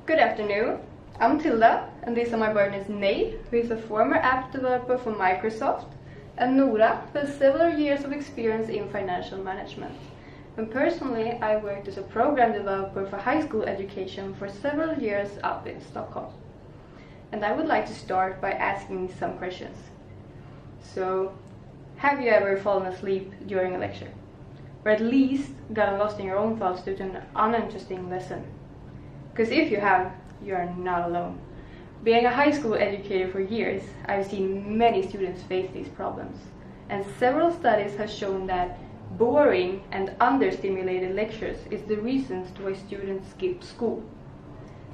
Good afternoon, I'm Tilda, and these are my partners Nate, who is a former app developer for Microsoft, and Nora, who has several years of experience in financial management. And personally, I worked as a program developer for high school education for several years up in Stockholm. And I would like to start by asking some questions. So, have you ever fallen asleep during a lecture? Or at least gotten lost in your own thoughts due to an uninteresting lesson? Because if you have, you are not alone. Being a high school educator for years, I've seen many students face these problems. And several studies have shown that boring and understimulated lectures is the reasons why students skip school.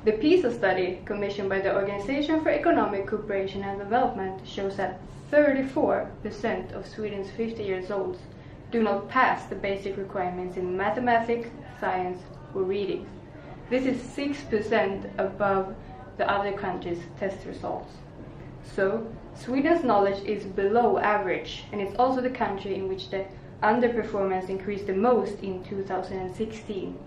The PISA study, commissioned by the Organization for Economic Cooperation and Development, shows that 34% of Sweden's 50 years olds do not pass the basic requirements in mathematics, science, or reading. This is 6% above the other countries' test results. So, Sweden's knowledge is below average, and it's also the country in which the underperformance increased the most in 2016.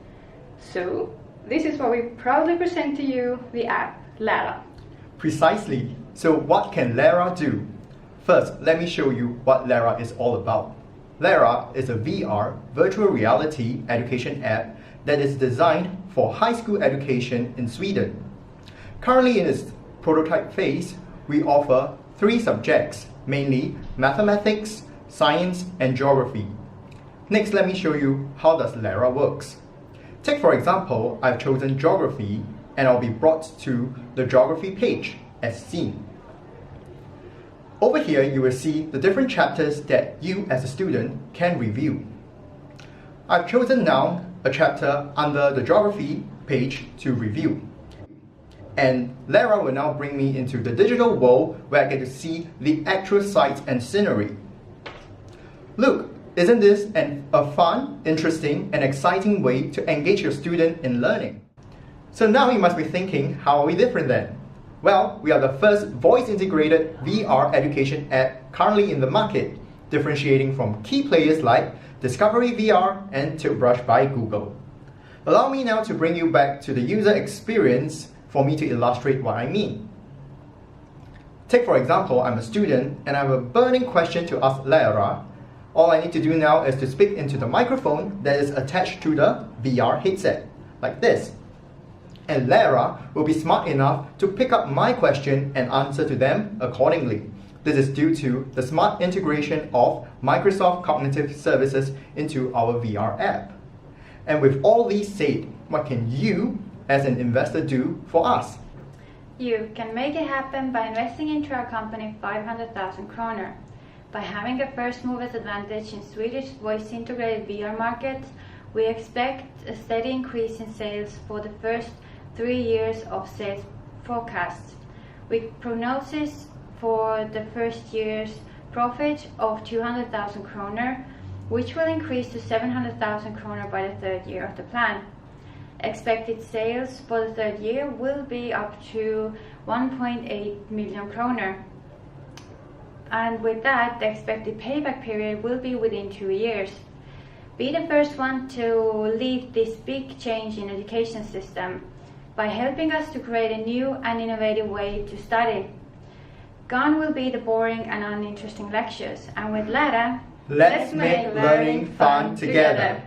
So, this is what we proudly present to you, the app Lära. Precisely. So what can Lära do? First, let me show you what Lära is all about. Lära is a VR, virtual reality education app that is designed for high school education in Sweden. Currently in its prototype phase, we offer 3 subjects, mainly mathematics, science, and geography. Next, let me show you how does Lära works. Take for example, I've chosen geography and I'll be brought to the geography page as seen. Over here, you will see the different chapters that you as a student can review. I've chosen now a chapter under the geography page to review. And Lära will now bring me into the digital world where I get to see the actual sights and scenery. Look, isn't this a fun, interesting, and exciting way to engage your student in learning? So now you must be thinking, how are we different then? Well, we are the first voice-integrated VR education app currently in the market, differentiating from key players like Discovery VR and Tiltbrush by Google. Allow me now to bring you back to the user experience for me to illustrate what I mean. Take for example, I'm a student and I have a burning question to ask Lära. All I need to do now is to speak into the microphone that is attached to the VR headset, like this. And Lära will be smart enough to pick up my question and answer to them accordingly. This is due to the smart integration of Microsoft Cognitive Services into our VR app. And with all these said, what can you as an investor do for us? You can make it happen by investing into our company 500,000 kronor. By having a first mover's advantage in Swedish voice-integrated VR market, we expect a steady increase in sales for the first 3 years of sales forecasts, with prognosis for the first year's profit of 200,000 kronor, which will increase to 700,000 kronor by the 3rd year of the plan. Expected sales for the 3rd year will be up to 1.8 million kronor. And with that, the expected payback period will be within 2 years. Be the first one to lead this big change in education system by helping us to create a new and innovative way to study. Gone will be the boring and uninteresting lectures, and with Lära, let's make learning fun together.